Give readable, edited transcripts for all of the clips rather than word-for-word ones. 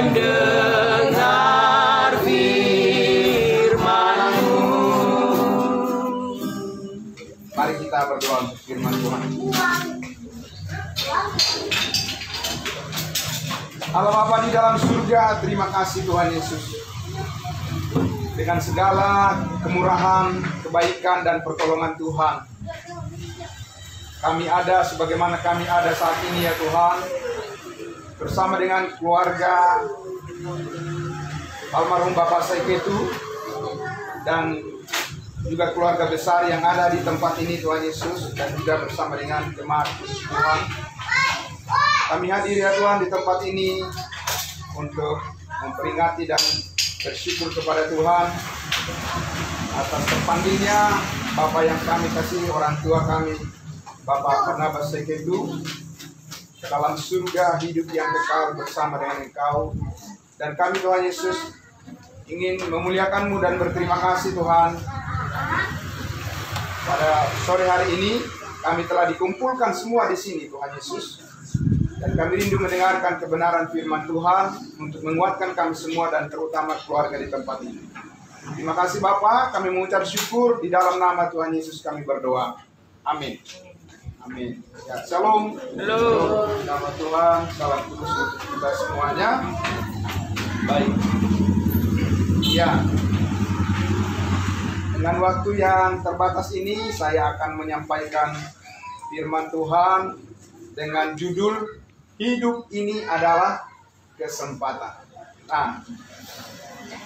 mendengar firman-Mu. Mari kita berdoa untuk firman Tuhan. Allah Bapa di dalam surga, terima kasih Tuhan Yesus. Dengan segala kemurahan, kebaikan, dan pertolongan Tuhan, kami ada sebagaimana kami ada saat ini ya Tuhan, bersama dengan keluarga almarhum Bapak Saiketu dan juga keluarga besar yang ada di tempat ini Tuhan Yesus, dan juga bersama dengan jemaat Tuhan. Kami hadir ya Tuhan di tempat ini untuk memperingati dan bersyukur kepada Tuhan atas terpanggilnya Bapak yang kami kasih, orang tua kami, Bapak Barnabas Saiketu, ke dalam surga hidup yang kekal bersama dengan Engkau. Dan kami Tuhan Yesus ingin memuliakan-Mu dan berterima kasih Tuhan. Pada sore hari ini kami telah dikumpulkan semua di sini Tuhan Yesus. Dan kami rindu mendengarkan kebenaran firman Tuhan untuk menguatkan kami semua dan terutama keluarga di tempat ini. Terima kasih Bapa, kami mengucap syukur di dalam nama Tuhan Yesus kami berdoa. Amin. Amin. Ya, shalom. Halo. Nama Tuhan, salam kudus untuk kita semuanya. Baik. Ya. Dengan waktu yang terbatas ini, saya akan menyampaikan firman Tuhan dengan judul Hidup Ini Adalah Kesempatan. Nah,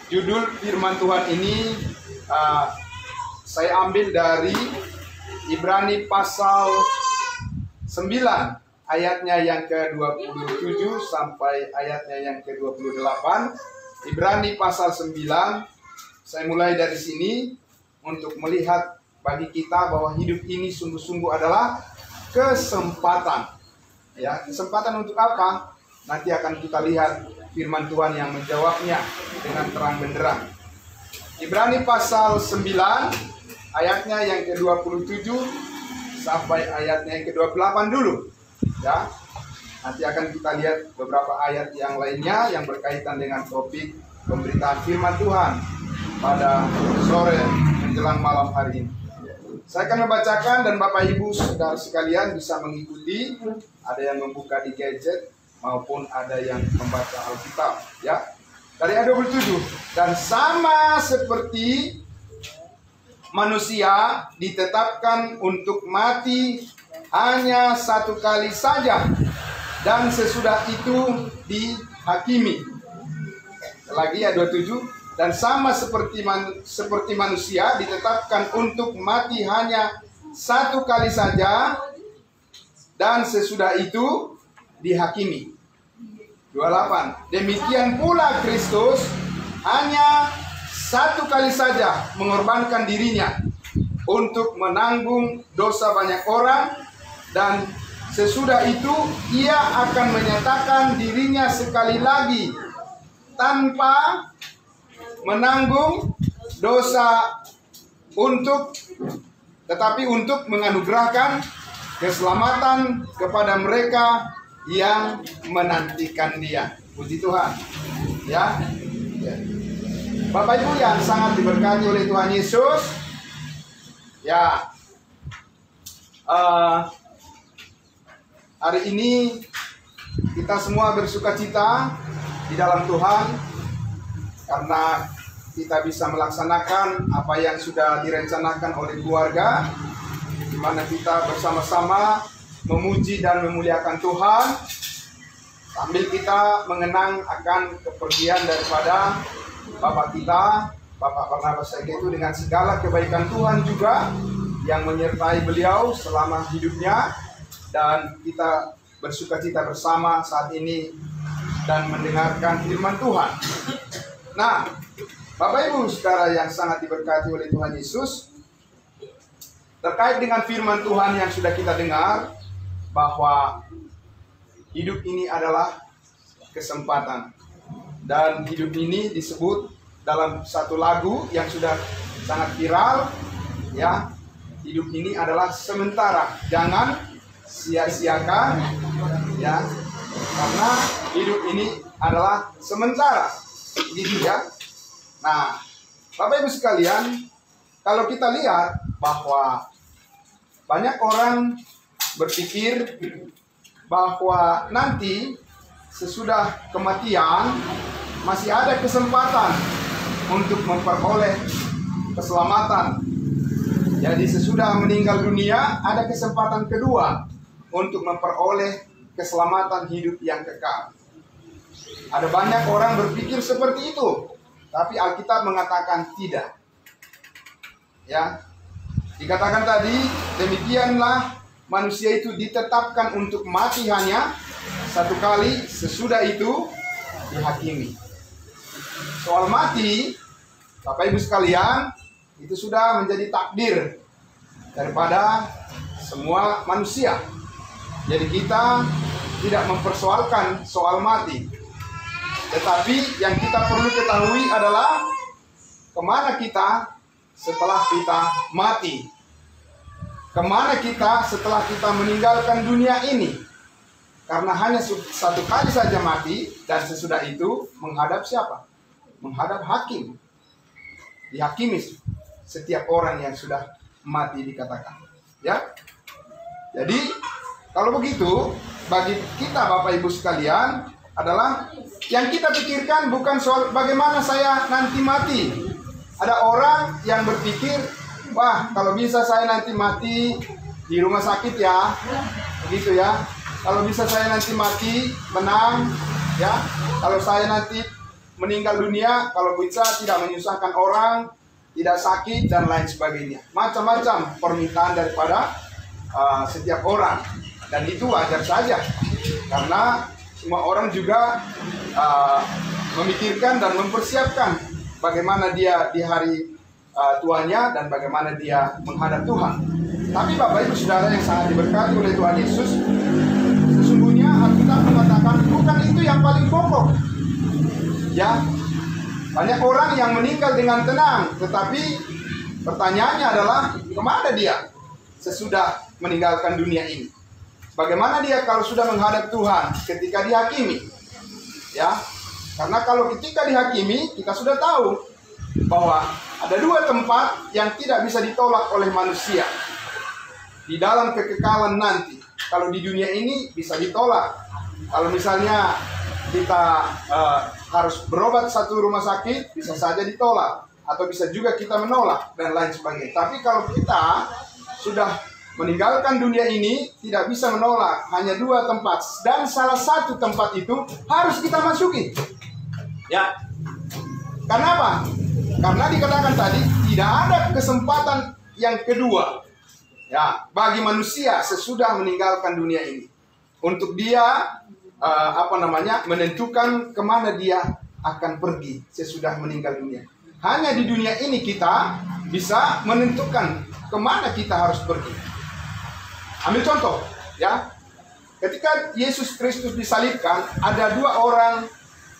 judul firman Tuhan ini saya ambil dari Ibrani pasal 9 ayatnya yang ke-27 sampai ayatnya yang ke-28. Ibrani pasal 9, saya mulai dari sini untuk melihat bagi kita bahwa hidup ini sungguh-sungguh adalah kesempatan. Ya, kesempatan untuk apa? Nanti akan kita lihat firman Tuhan yang menjawabnya dengan terang benderang. Ibrani pasal 9 ayatnya yang ke-27 sampai ayatnya yang ke-28 dulu. Ya. Nanti akan kita lihat beberapa ayat yang lainnya yang berkaitan dengan topik pemberitaan firman Tuhan pada sore menjelang malam hari ini. Saya akan membacakan dan Bapak Ibu saudara sekalian bisa mengikuti. Ada yang membuka di gadget maupun ada yang membaca Alkitab. Ya. Dari ayat 27. Dan sama seperti manusia ditetapkan untuk mati hanya satu kali saja, dan sesudah itu dihakimi. Lagi ayat 27. Dan sama seperti manusia ditetapkan untuk mati hanya satu kali saja, dan sesudah itu dihakimi. 28. Demikian pula Kristus hanya satu kali saja mengorbankan dirinya untuk menanggung dosa banyak orang, dan sesudah itu ia akan menyatakan dirinya sekali lagi tanpa menanggung dosa tetapi untuk menganugerahkan keselamatan kepada mereka yang menantikan Dia. Puji Tuhan. Ya. Bapak Ibu yang sangat diberkati oleh Tuhan Yesus. Ya. Hari ini kita semua bersukacita di dalam Tuhan, karena kita bisa melaksanakan apa yang sudah direncanakan oleh keluarga, di mana kita bersama-sama memuji dan memuliakan Tuhan, sambil kita mengenang akan kepergian daripada Bapak kita, Bapak Barnabas Saiketu, dengan segala kebaikan Tuhan juga yang menyertai beliau selama hidupnya, dan kita bersukacita bersama saat ini dan mendengarkan firman Tuhan. Nah, Bapak Ibu saudara yang sangat diberkati oleh Tuhan Yesus, terkait dengan firman Tuhan yang sudah kita dengar, bahwa hidup ini adalah kesempatan. Dan hidup ini disebut dalam satu lagu yang sudah sangat viral, ya. Hidup ini adalah sementara, jangan sia-siakan, ya. Karena hidup ini adalah sementara, gitu ya. Nah, Bapak Ibu sekalian, kalau kita lihat bahwa banyak orang berpikir bahwa nanti sesudah kematian masih ada kesempatan untuk memperoleh keselamatan. Jadi sesudah meninggal dunia ada kesempatan kedua untuk memperoleh keselamatan hidup yang kekal. Ada banyak orang berpikir seperti itu, tapi Alkitab mengatakan tidak. Ya, dikatakan tadi, demikianlah manusia itu ditetapkan untuk mati hanya satu kali, sesudah itu dihakimi. Soal mati, Bapak Ibu sekalian, itu sudah menjadi takdir daripada semua manusia. Jadi kita tidak mempersoalkan soal mati. Tetapi yang kita perlu ketahui adalah kemana kita setelah kita mati. Kemana kita setelah kita meninggalkan dunia ini. Karena hanya satu kali saja mati, dan sesudah itu menghadap siapa? Menghadap hakim. Dihakimi setiap orang yang sudah mati, dikatakan. Ya. Jadi kalau begitu, bagi kita Bapak Ibu sekalian adalah yang kita pikirkan bukan soal bagaimana saya nanti mati. Ada orang yang berpikir, wah kalau bisa saya nanti mati di rumah sakit ya, begitu ya. Kalau bisa saya nanti mati menang, ya. Kalau saya nanti meninggal dunia, kalau bisa tidak menyusahkan orang, tidak sakit dan lain sebagainya. Macam-macam permintaan daripada setiap orang. Dan itu wajar saja, karena semua orang juga memikirkan dan mempersiapkan bagaimana dia di hari tuanya dan bagaimana dia menghadap Tuhan. Tapi Bapak Ibu Saudara yang sangat diberkati oleh Tuhan Yesus, sesungguhnya Alkitab mengatakan bukan itu yang paling pokok. Ya, banyak orang yang meninggal dengan tenang, tetapi pertanyaannya adalah kemana dia sesudah meninggalkan dunia ini? Bagaimana dia kalau sudah menghadap Tuhan ketika dihakimi? Ya, karena kalau ketika dihakimi kita sudah tahu bahwa ada dua tempat yang tidak bisa ditolak oleh manusia di dalam kekekalan nanti. Kalau di dunia ini bisa ditolak. Kalau misalnya kita harus berobat satu rumah sakit, bisa saja ditolak, atau bisa juga kita menolak dan lain sebagainya. Tapi kalau kita sudah meninggalkan dunia ini, tidak bisa menolak, hanya dua tempat, dan salah satu tempat itu harus kita masuki. Ya, karena apa? Karena dikatakan tadi tidak ada kesempatan yang kedua, ya, bagi manusia sesudah meninggalkan dunia ini, untuk dia menentukan kemana dia akan pergi sesudah meninggal dunia. Hanya di dunia ini kita bisa menentukan kemana kita harus pergi. Ambil contoh, ya. Ketika Yesus Kristus disalibkan, ada dua orang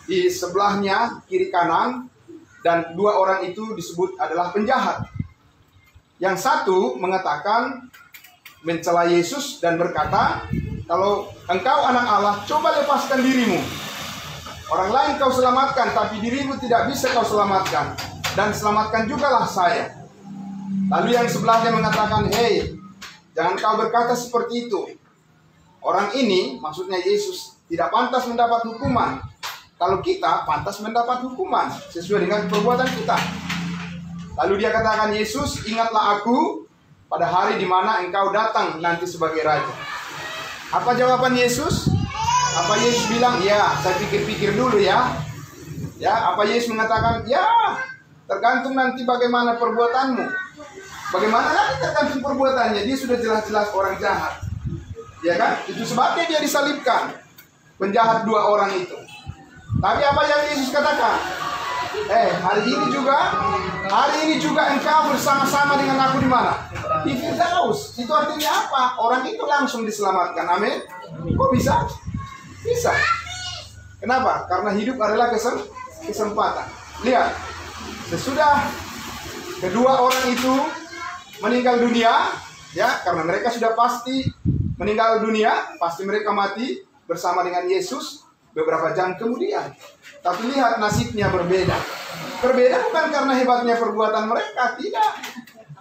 di sebelahnya kiri kanan, dan dua orang itu disebut adalah penjahat. Yang satu mengatakan, mencela Yesus dan berkata, kalau engkau anak Allah, coba lepaskan dirimu. Orang lain kau selamatkan, tapi dirimu tidak bisa kau selamatkan. Dan selamatkan jugalah saya. Lalu yang sebelahnya mengatakan, hei, jangan kau berkata seperti itu. Orang ini, maksudnya Yesus, tidak pantas mendapat hukuman. Kalau kita pantas mendapat hukuman sesuai dengan perbuatan kita. Lalu dia katakan, Yesus, ingatlah aku pada hari di mana engkau datang nanti sebagai raja. Apa jawaban Yesus? Apa Yesus bilang? Ya, saya pikir-pikir dulu ya. Ya, apa Yesus mengatakan? Ya, tergantung nanti bagaimana perbuatanmu. Bagaimana lagi tergantung perbuatannya? Dia sudah jelas-jelas orang jahat. Ya kan? Itu sebabnya dia disalibkan. Penjahat dua orang itu. Tapi apa yang Yesus katakan? Hari ini juga engkau bersama-sama dengan aku di mana? Di Firdaus. Itu artinya apa? Orang itu langsung diselamatkan. Amin. Kok bisa? Bisa. Kenapa? Karena hidup adalah kesempatan. Lihat. Sesudah kedua orang itu meninggal dunia, ya, karena mereka sudah pasti meninggal dunia, pasti mereka mati bersama dengan Yesus. beberapa jam kemudian. Tapi lihat nasibnya berbeda. Berbeda bukan karena hebatnya perbuatan mereka, tidak.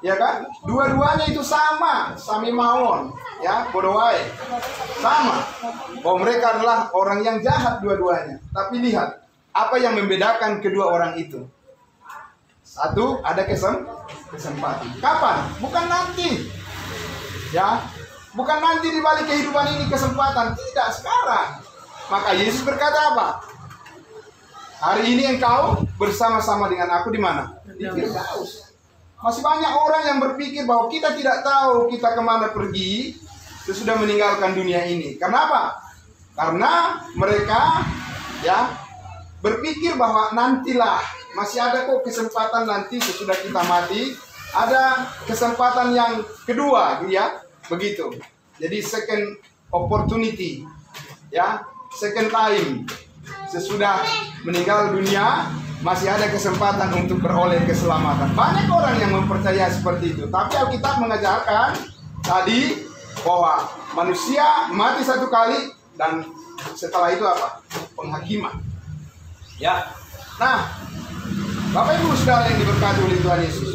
Ya kan? Dua-duanya itu sama, sami mawon, ya, bodoh wae. Sama. Bahwa mereka adalah orang yang jahat dua-duanya. Tapi lihat, apa yang membedakan kedua orang itu? Satu, ada kesempatan. Kapan? Bukan nanti. Ya, bukan nanti di balik kehidupan ini kesempatan, tidak, sekarang. Maka Yesus berkata apa? Hari ini engkau bersama-sama dengan aku di mana? Di Firdaus. Masih banyak orang yang berpikir bahwa kita tidak tahu kita kemana pergi sesudah meninggalkan dunia ini. Kenapa? Karena mereka ya berpikir bahwa nantilah, masih ada kok kesempatan nanti sesudah kita mati. Ada kesempatan yang kedua, ya, begitu. Jadi second opportunity, ya, second time. Sesudah meninggal dunia, masih ada kesempatan untuk beroleh keselamatan. Banyak orang yang mempercayai seperti itu. Tapi Alkitab mengajarkan tadi bahwa manusia mati satu kali dan setelah itu apa? Penghakiman. Ya. Nah, Bapak Ibu Saudara yang diberkati oleh Tuhan Yesus.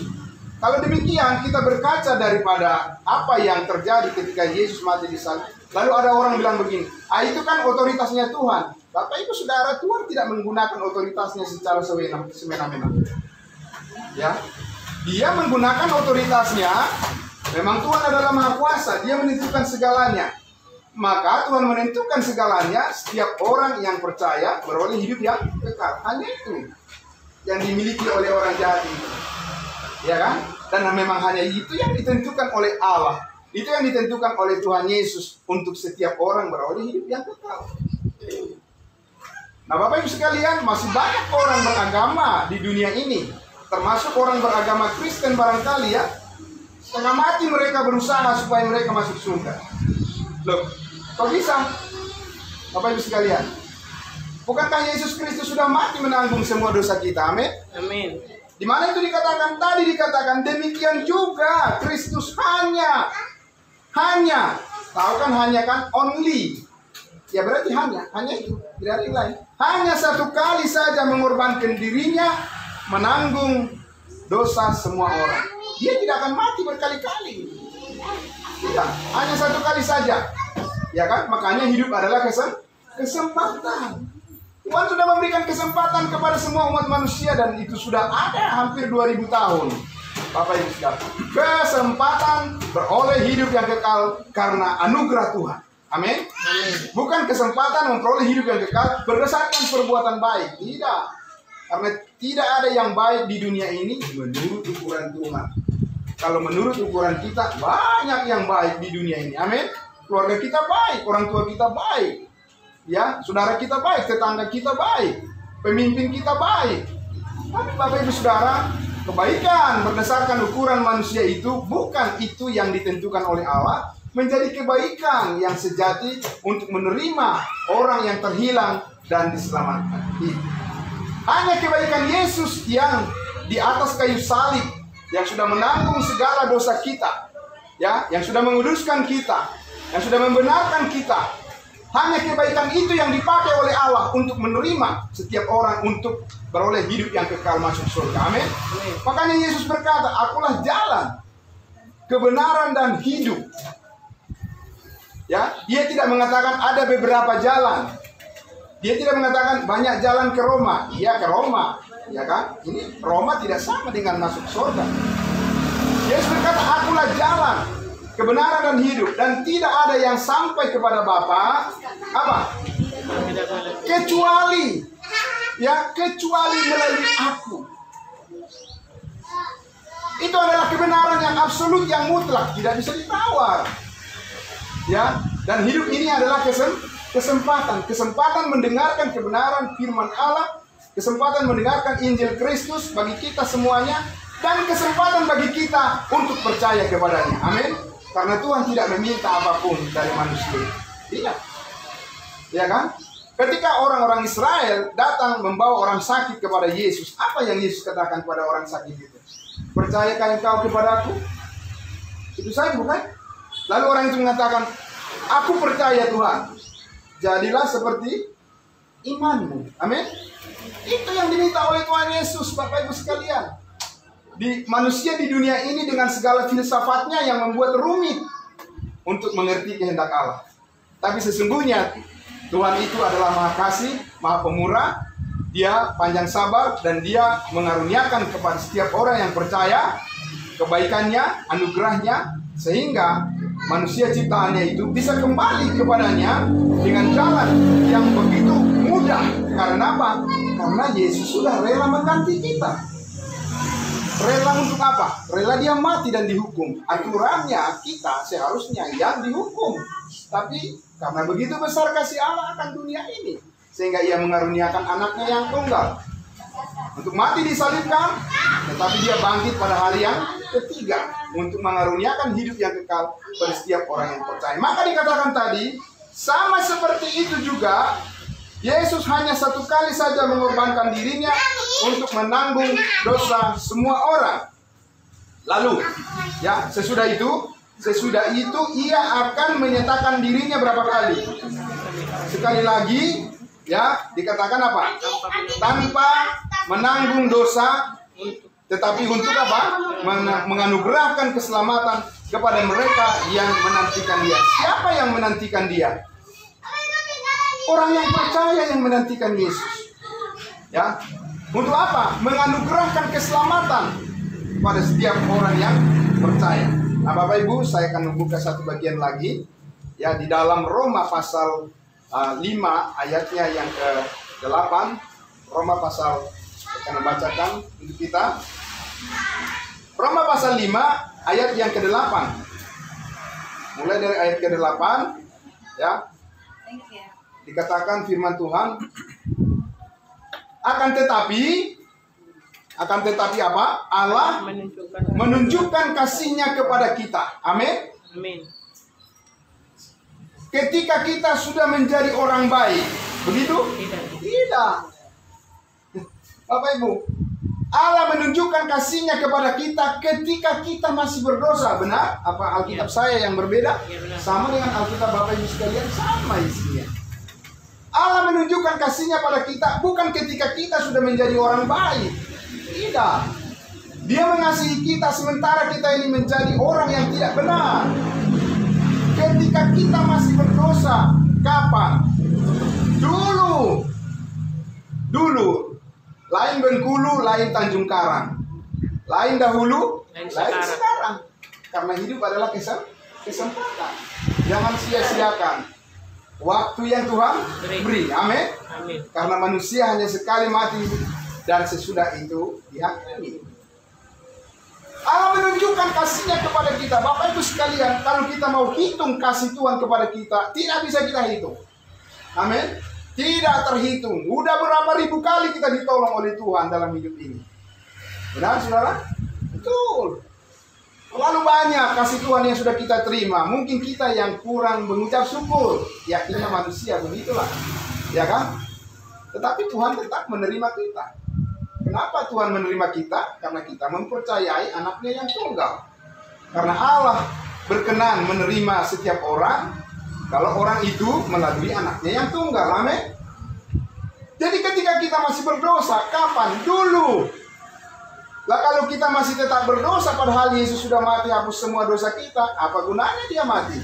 Kalau demikian kita berkaca daripada apa yang terjadi ketika Yesus mati di salib. Lalu ada orang bilang begini, itu kan otoritasnya Tuhan. Bapak Ibu Saudara, Tuhan tidak menggunakan otoritasnya secara semena-mena. Ya, Dia menggunakan otoritasnya. Memang Tuhan adalah Maha Kuasa, Dia menentukan segalanya. Maka Tuhan menentukan segalanya. Setiap orang yang percaya beroleh hidup yang kekal. Hanya itu yang dimiliki oleh orang jahat itu. Ya kan? Dan memang hanya itu yang ditentukan oleh Allah. Itu yang ditentukan oleh Tuhan Yesus untuk setiap orang beroleh hidup yang kekal. Nah, Bapak Ibu sekalian, masih banyak orang beragama di dunia ini, termasuk orang beragama Kristen barangkali ya. Setengah mati mereka berusaha supaya mereka masuk surga. Loh, kok bisa? Bapak Ibu sekalian, bukankah Yesus Kristus sudah mati menanggung semua dosa kita? Amin. Amin. Di mana itu dikatakan? Tadi dikatakan demikian juga Kristus hanya, tahu kan hanya kan only, ya berarti hanya itu, tidak ada yang lain. Hanya satu kali saja mengorbankan dirinya menanggung dosa semua orang. Dia tidak akan mati berkali-kali. Tidak, hanya satu kali saja, ya kan? Makanya hidup adalah kesempatan. Tuhan sudah memberikan kesempatan kepada semua umat manusia dan itu sudah ada hampir 2000 tahun. Bapak Ibu sekalian, kesempatan beroleh hidup yang kekal karena anugerah Tuhan. Amin. Bukan kesempatan memperoleh hidup yang kekal berdasarkan perbuatan baik. Tidak. Karena tidak ada yang baik di dunia ini menurut ukuran Tuhan. Kalau menurut ukuran kita, banyak yang baik di dunia ini. Amin. Keluarga kita baik, orang tua kita baik. Ya, saudara kita baik, tetangga kita baik, pemimpin kita baik. Tapi Bapak Ibu Saudara, kebaikan berdasarkan ukuran manusia itu bukan itu yang ditentukan oleh Allah menjadi kebaikan yang sejati untuk menerima orang yang terhilang dan diselamatkan. Hanya kebaikan Yesus yang di atas kayu salib yang sudah menanggung segala dosa kita, ya, yang sudah menguduskan kita, yang sudah membenarkan kita. Hanya kebaikan itu yang dipakai oleh Allah untuk menerima setiap orang untuk beroleh hidup yang kekal masuk surga. Amin. Makanya Yesus berkata, akulah jalan, kebenaran dan hidup. Ya, dia tidak mengatakan ada beberapa jalan. Dia tidak mengatakan banyak jalan ke Roma. Iya, ke Roma, ya kan? Ini Roma tidak sama dengan masuk surga. Yesus berkata, akulah jalan, kebenaran dan hidup, dan tidak ada yang sampai kepada Bapa apa? Kecuali melalui aku. Itu adalah kebenaran yang absolut, yang mutlak, tidak bisa ditawar. Ya, dan hidup ini adalah kesempatan mendengarkan kebenaran firman Allah, kesempatan mendengarkan Injil Kristus bagi kita semuanya, dan kesempatan bagi kita untuk percaya kepadanya. Amin. Karena Tuhan tidak meminta apapun dari manusia. Tidak. Ya kan? Ketika orang-orang Israel datang membawa orang sakit kepada Yesus, apa yang Yesus katakan kepada orang sakit itu? Percayakah engkau kepadaku? Itu saja, bukan? Lalu orang itu mengatakan, aku percaya Tuhan. Jadilah seperti imanmu. Amin. Itu yang diminta oleh Tuhan Yesus, Bapak Ibu sekalian. Manusia di dunia ini dengan segala filsafatnya yang membuat rumit untuk mengerti kehendak Allah. Tapi sesungguhnya Tuhan itu adalah Maha Kasih, Maha Pemurah. Dia panjang sabar dan Dia mengaruniakan kepada setiap orang yang percaya kebaikannya, anugerahnya, sehingga manusia ciptaannya itu bisa kembali kepadanya dengan jalan yang begitu mudah. Karena apa? Karena Yesus sudah rela mengganti kita. Rela untuk apa? Rela Dia mati dan dihukum. Aturannya kita seharusnya yang dihukum. Tapi karena begitu besar kasih Allah akan dunia ini, sehingga Ia mengaruniakan anaknya yang tunggal untuk mati disalibkan, tetapi Dia bangkit pada hari yang ketiga untuk mengaruniakan hidup yang kekal pada setiap orang yang percaya. Maka dikatakan tadi, sama seperti itu juga Yesus hanya satu kali saja mengorbankan dirinya untuk menanggung dosa semua orang. Lalu, ya, sesudah itu Ia akan menyatakan dirinya berapa kali? Sekali lagi, ya, dikatakan apa? Tanpa menanggung dosa, tetapi untuk apa? Menganugerahkan keselamatan kepada mereka yang menantikan Dia. Siapa yang menantikan Dia? Orang yang percaya yang menantikan Yesus. Ya. Untuk apa? Menganugerahkan keselamatan pada setiap orang yang percaya. Nah, Bapak Ibu, saya akan membuka satu bagian lagi, ya, di dalam Roma pasal 5 ayatnya yang ke-8. Roma pasal, saya akan membacakan untuk kita. Roma pasal 5 ayat yang ke-8. Mulai dari ayat ke-8, ya. Dikatakan firman Tuhan, akan tetapi apa? Allah menunjukkan kasih-Nya kepada kita. Amin. Amin. Ketika kita sudah menjadi orang baik, begitu? Tidak. Bapak Ibu, Allah menunjukkan kasih-Nya kepada kita ketika kita masih berdosa. Benar? Apa Alkitab saya yang berbeda? Sama dengan Alkitab Bapak Ibu sekalian, sama isinya. Allah menunjukkan kasih-Nya pada kita bukan ketika kita sudah menjadi orang baik. Tidak. Dia mengasihi kita sementara kita ini menjadi orang yang tidak benar. Ketika kita masih berdosa. Kapan? Dulu. Lain Bengkulu, lain Tanjung Karang. Lain dahulu, lain sekarang. Karena hidup adalah kesempatan. Jangan sia-siakan waktu yang Tuhan beri. Amin. Amin. Karena manusia hanya sekali mati dan sesudah itu diakhiri. Allah menunjukkan kasih-Nya kepada kita. Bapak Ibu sekalian, kalau kita mau hitung kasih Tuhan kepada kita, tidak bisa kita hitung. Amin. Tidak terhitung. Udah berapa ribu kali kita ditolong oleh Tuhan dalam hidup ini. Benar, saudara? Betul. Terlalu banyak kasih Tuhan yang sudah kita terima. Mungkin kita yang kurang mengucap syukur. Ya, kita manusia, begitulah. Ya kan? Tetapi Tuhan tetap menerima kita. Kenapa Tuhan menerima kita? Karena kita mempercayai anaknya yang tunggal. Karena Allah berkenan menerima setiap orang kalau orang itu melalui anaknya yang tunggal. Amin. Jadi ketika kita masih berdosa, kapan? Dulu. Lah kalau kita masih tetap berdosa padahal Yesus sudah mati hapus semua dosa kita, apa gunanya Dia mati?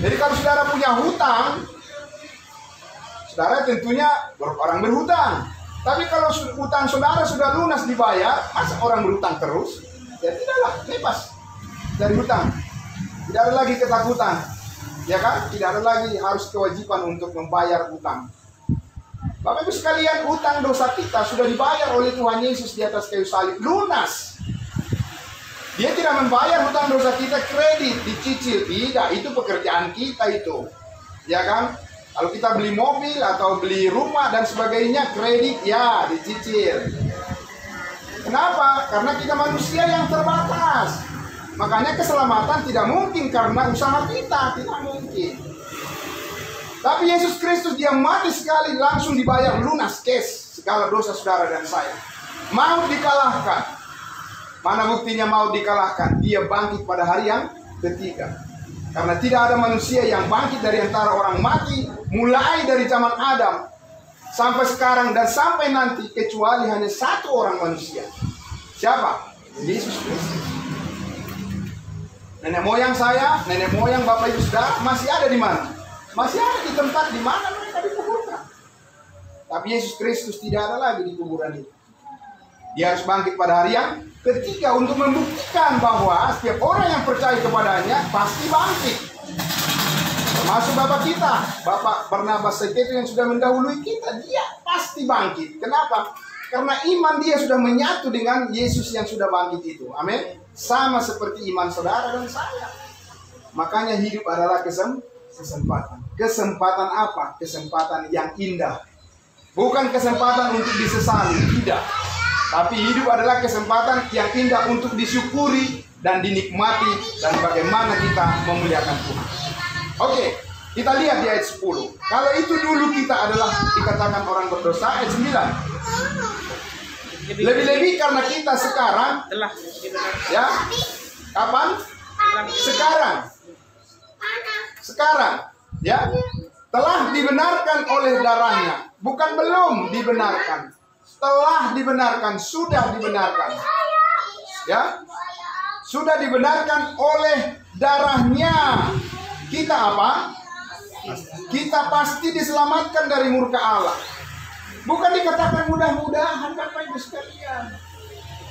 Jadi kalau saudara punya hutang, saudara tentunya orang berhutang. Tapi kalau hutang saudara sudah lunas dibayar, masa orang berhutang terus? Ya tidaklah, bebas dari hutang. Tidak ada lagi ketakutan, ya kan? Tidak ada lagi harus kewajiban untuk membayar hutang. Bapak Ibu sekalian, hutang dosa kita sudah dibayar oleh Tuhan Yesus di atas kayu salib, lunas. Dia tidak membayar hutang dosa kita kredit, dicicil. Tidak, itu pekerjaan kita itu. Ya kan? Kalau kita beli mobil atau beli rumah dan sebagainya, kredit, ya dicicil. Kenapa? Karena kita manusia yang terbatas. Makanya keselamatan tidak mungkin karena usaha kita, tidak mungkin. Tapi Yesus Kristus Dia mati sekali langsung dibayar lunas cash segala dosa saudara dan saya. Maut dikalahkan. Mana buktinya maut dikalahkan? Dia bangkit pada hari yang ketiga. Karena tidak ada manusia yang bangkit dari antara orang mati, mulai dari zaman Adam sampai sekarang dan sampai nanti, kecuali hanya satu orang manusia. Siapa? Yesus Kristus. Nenek moyang saya, nenek moyang Bapak Ibu Saudara masih ada di mana? Masih ada di tempat di mana mereka dikuburkan. Tapi Yesus Kristus tidak ada lagi di kuburan itu. Dia harus bangkit pada hari yang ketiga untuk membuktikan bahwa setiap orang yang percaya kepadanya pasti bangkit. Termasuk Bapak kita, Bapak Barnabas Seketu yang sudah mendahului kita, dia pasti bangkit. Kenapa? Karena iman dia sudah menyatu dengan Yesus yang sudah bangkit itu. Amin. Sama seperti iman saudara dan saya. Makanya hidup adalah kesempatan. Kesempatan apa? Kesempatan yang indah. Bukan kesempatan untuk disesali, tidak. Tapi hidup adalah kesempatan yang indah untuk disyukuri dan dinikmati dan bagaimana kita memuliakan Tuhan. Oke, kita lihat di ayat 10. Kalau itu dulu kita adalah dikatakan orang berdosa, ayat 9. Lebih-lebih karena kita sekarang telah ya, kapan? Sekarang ya, telah dibenarkan oleh darahnya. Bukan belum dibenarkan, telah dibenarkan, sudah dibenarkan. Ya, sudah dibenarkan oleh darahnya. Kita apa? Kita pasti diselamatkan dari murka Allah. Bukan dikatakan mudah-mudahan, Bapak Ibu sekalian.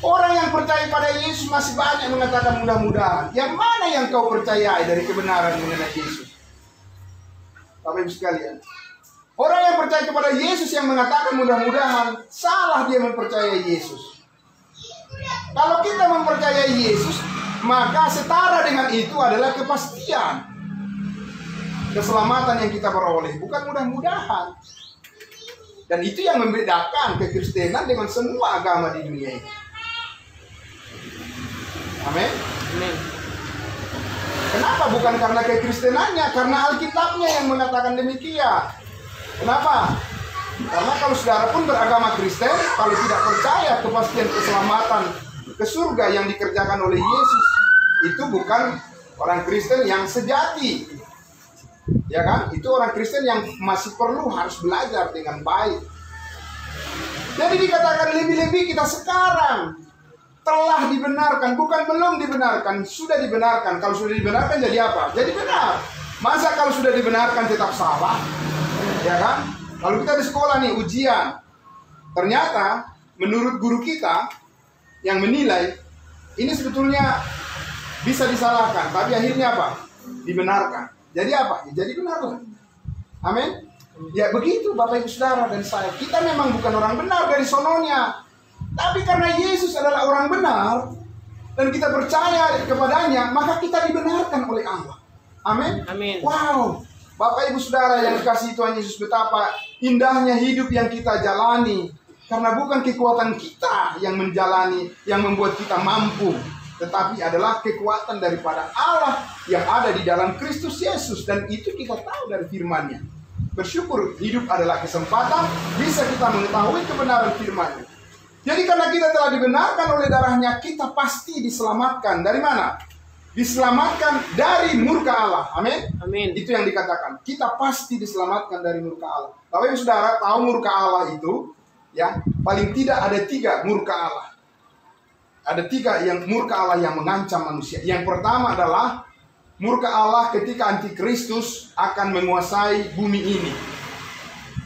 Orang yang percaya pada Yesus masih banyak mengatakan mudah-mudahan. Yang mana yang kau percayai dari kebenaran mengenai Yesus? Bapak Ibu sekalian, orang yang percaya kepada Yesus yang mengatakan mudah-mudahan, salah dia mempercayai Yesus. Kalau kita mempercayai Yesus, maka setara dengan itu adalah kepastian. Keselamatan yang kita peroleh, bukan mudah-mudahan. Dan itu yang membedakan kekristenan dengan semua agama di dunia ini. Amin. Kenapa? Bukan karena kekristenannya, karena Alkitabnya yang mengatakan demikian. Kenapa? Karena kalau saudara pun beragama Kristen, kalau tidak percaya kepastian keselamatan ke surga yang dikerjakan oleh Yesus, itu bukan orang Kristen yang sejati. Ya kan? Itu orang Kristen yang masih perlu harus belajar dengan baik. Jadi dikatakan lebih-lebih kita sekarang telah dibenarkan, bukan belum dibenarkan, sudah dibenarkan. Kalau sudah dibenarkan jadi apa? Jadi benar. Masa kalau sudah dibenarkan tetap salah? Ya kan? Kalau kita di sekolah nih ujian, ternyata menurut guru kita yang menilai ini sebetulnya bisa disalahkan, tapi akhirnya apa? Dibenarkan. Jadi apa? Ya, jadi benar lah. Amin. Ya begitu Bapak Ibu Saudara dan saya. Kita memang bukan orang benar dari sononya, tapi karena Yesus adalah orang benar dan kita percaya kepadanya, maka kita dibenarkan oleh Allah. Amin. Amin. Wow, Bapak Ibu Saudara yang dikasihi Tuhan Yesus, betapa indahnya hidup yang kita jalani. Karena bukan kekuatan kita yang menjalani, yang membuat kita mampu, tetapi adalah kekuatan daripada Allah yang ada di dalam Kristus Yesus. Dan itu kita tahu dari firman-Nya. Bersyukur hidup adalah kesempatan, bisa kita mengetahui kebenaran firman-Nya. Jadi karena kita telah dibenarkan oleh darahnya, kita pasti diselamatkan. Dari mana? Diselamatkan dari murka Allah. Amin. Amin. Itu yang dikatakan. Kita pasti diselamatkan dari murka Allah. Bapak Ibu Saudara tahu murka Allah itu, ya, paling tidak ada 3 murka Allah. Ada 3 yang murka Allah yang mengancam manusia. Yang pertama adalah murka Allah ketika Antikristus akan menguasai bumi ini.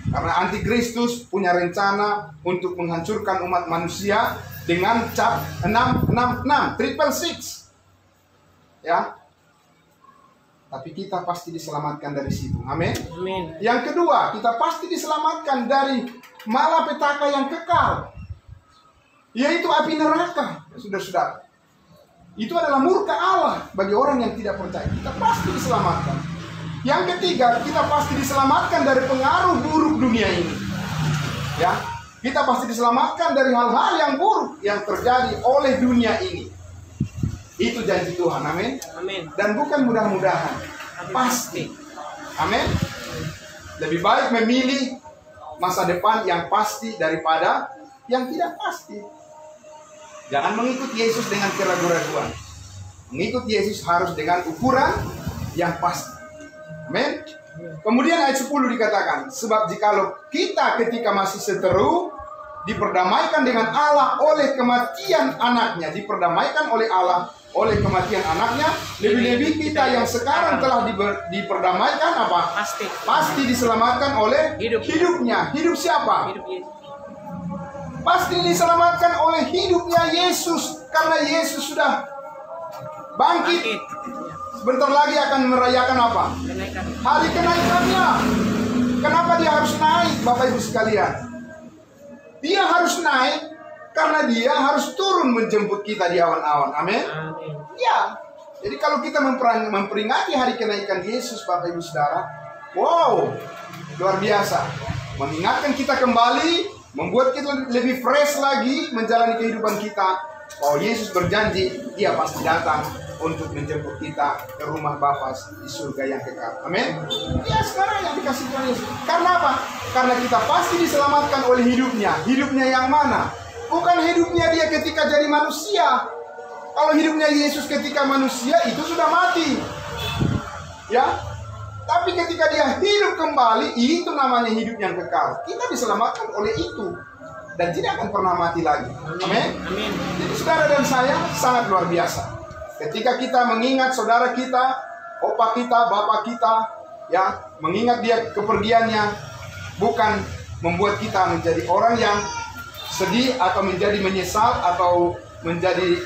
Karena Antikristus punya rencana untuk menghancurkan umat manusia dengan cap 666, 666. Ya. Tapi kita pasti diselamatkan dari situ. Amin. Amin. Yang kedua, kita pasti diselamatkan dari malapetaka yang kekal, yaitu api neraka. Saudara-saudara, itu adalah murka Allah bagi orang yang tidak percaya. Kita pasti diselamatkan. Yang ketiga, kita pasti diselamatkan dari pengaruh buruk dunia ini. Ya, kita pasti diselamatkan dari hal-hal yang buruk yang terjadi oleh dunia ini. Itu janji Tuhan. Amin. Amin. Dan bukan mudah-mudahan, pasti. Amin. Lebih baik memilih masa depan yang pasti daripada yang tidak pasti. Jangan mengikut Yesus dengan keraguan-raguan. Mengikut Yesus harus dengan ukuran yang pasti. Amin. Kemudian ayat 10 dikatakan, sebab jikalau kita ketika masih seteru diperdamaikan dengan Allah oleh kematian anaknya, diperdamaikan oleh Allah oleh kematian anaknya, lebih-lebih kita yang sekarang telah diperdamaikan apa? Pasti diselamatkan oleh hidupnya. Hidup siapa? Pasti diselamatkan oleh hidupnya Yesus, karena Yesus sudah bangkit. Sebentar lagi akan merayakan apa? Hari kenaikannya. Kenapa dia harus naik, Bapak Ibu sekalian? Dia harus naik karena dia harus turun menjemput kita di awan-awan. Amin. Ya. Jadi kalau kita memperingati hari kenaikan Yesus, Bapak Ibu Saudara, wow, luar biasa. Mengingatkan kita kembali, membuat kita lebih fresh lagi menjalani kehidupan kita. Oh, Yesus berjanji dia pasti datang untuk menjemput kita ke rumah Bapa di surga yang kekal. Amin. Ya, sekarang yang dikasih Tuhan Yesus. Karena apa? Karena kita pasti diselamatkan oleh hidupnya. Hidupnya yang mana? Bukan hidupnya dia ketika jadi manusia. Kalau hidupnya Yesus ketika manusia itu sudah mati. Ya. Tapi ketika dia hidup kembali, itu namanya hidup yang kekal. Kita diselamatkan oleh itu dan tidak akan pernah mati lagi. Amin. Jadi saudara dan saya sangat luar biasa. Ketika kita mengingat saudara kita, opa kita, bapak kita, ya, mengingat dia kepergiannya, bukan membuat kita menjadi orang yang sedih atau menjadi menyesal atau menjadi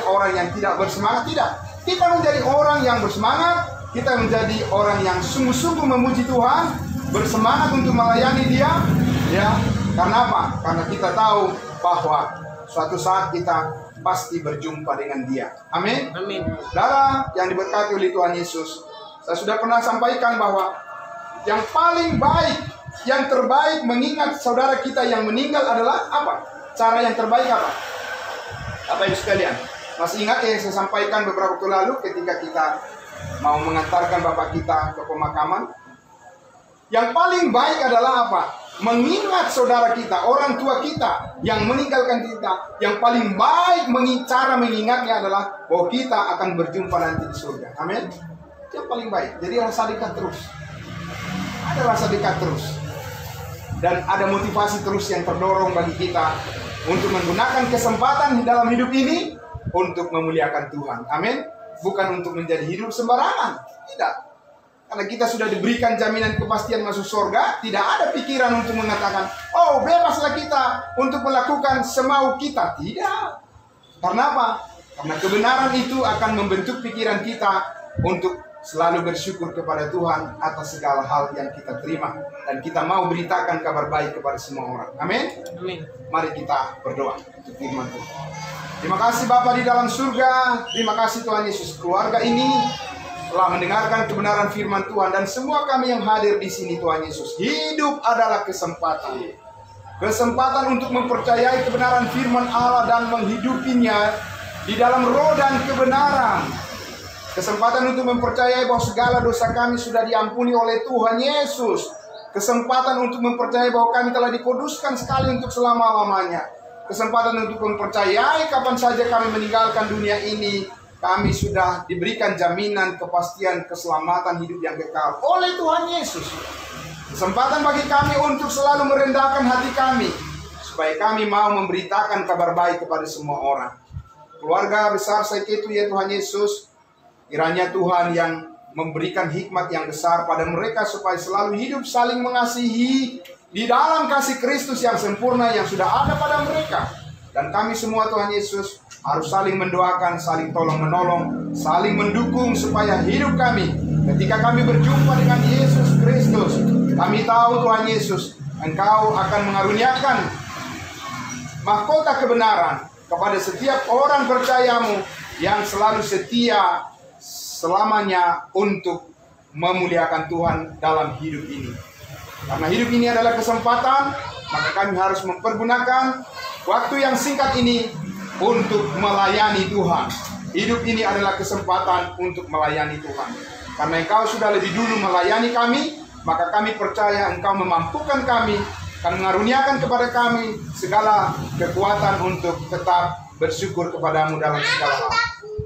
orang yang tidak bersemangat. Tidak. Kita menjadi orang yang bersemangat, kita menjadi orang yang sungguh-sungguh memuji Tuhan, bersemangat untuk melayani Dia, ya. Karena apa? Karena kita tahu bahwa suatu saat kita pasti berjumpa dengan Dia. Amin. Amin. Saudara yang diberkati oleh Tuhan Yesus, saya sudah pernah sampaikan bahwa yang paling baik, yang terbaik mengingat saudara kita yang meninggal adalah apa? Cara yang terbaik apa? Apa Ibu sekalian? Masih ingat yang saya sampaikan beberapa waktu lalu ketika kita mau mengantarkan bapak kita ke pemakaman? Yang paling baik adalah apa? Mengingat saudara kita, orang tua kita yang meninggalkan kita. Yang paling baik cara mengingatnya adalah bahwa kita akan berjumpa nanti di surga. Amin. Yang paling baik. Jadi rasa dekat terus. Ada rasa dekat terus. Dan ada motivasi terus yang terdorong bagi kita untuk menggunakan kesempatan di dalam hidup ini untuk memuliakan Tuhan. Amin. Bukan untuk menjadi hidup sembarangan. Tidak. Karena kita sudah diberikan jaminan kepastian masuk surga, tidak ada pikiran untuk mengatakan, oh bebaslah kita untuk melakukan semau kita. Tidak. Karena apa? Karena kebenaran itu akan membentuk pikiran kita untuk selalu bersyukur kepada Tuhan atas segala hal yang kita terima. Dan kita mau beritakan kabar baik kepada semua orang. Amin. Amin. Mari kita berdoa untuk firman Tuhan. Terima kasih Bapa di dalam surga. Terima kasih Tuhan Yesus. Keluarga ini telah mendengarkan kebenaran firman Tuhan, dan semua kami yang hadir di sini Tuhan Yesus. Hidup adalah kesempatan. Kesempatan untuk mempercayai kebenaran firman Allah dan menghidupinya di dalam roh dan kebenaran. Kesempatan untuk mempercayai bahwa segala dosa kami sudah diampuni oleh Tuhan Yesus. Kesempatan untuk mempercayai bahwa kami telah dikuduskan sekali untuk selama-lamanya. Kesempatan untuk mempercayai kapan saja kami meninggalkan dunia ini, kami sudah diberikan jaminan kepastian keselamatan hidup yang kekal oleh Tuhan Yesus. Kesempatan bagi kami untuk selalu merendahkan hati kami, supaya kami mau memberitakan kabar baik kepada semua orang. Keluarga besar saya itu ya Tuhan Yesus, kiranya Tuhan yang memberikan hikmat yang besar pada mereka supaya selalu hidup saling mengasihi di dalam kasih Kristus yang sempurna yang sudah ada pada mereka. Dan kami semua Tuhan Yesus harus saling mendoakan, saling tolong-menolong, saling mendukung supaya hidup kami ketika kami berjumpa dengan Yesus Kristus, kami tahu Tuhan Yesus, Engkau akan mengaruniakan mahkota kebenaran kepada setiap orang percayamu yang selalu setia selamanya untuk memuliakan Tuhan dalam hidup ini. Karena hidup ini adalah kesempatan, maka kami harus mempergunakan waktu yang singkat ini untuk melayani Tuhan. Hidup ini adalah kesempatan untuk melayani Tuhan. Karena Engkau sudah lebih dulu melayani kami, maka kami percaya Engkau memampukan kami, akan mengaruniakan kepada kami segala kekuatan untuk tetap bersyukur kepadamu dalam segala hal.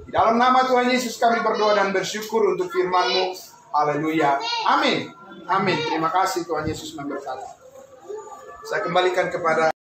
Di Dalam nama Tuhan Yesus kami berdoa dan bersyukur untuk firman-Mu. Haleluya. Amin. Amin. Terima kasih Tuhan Yesus memberkati. Saya kembalikan kepada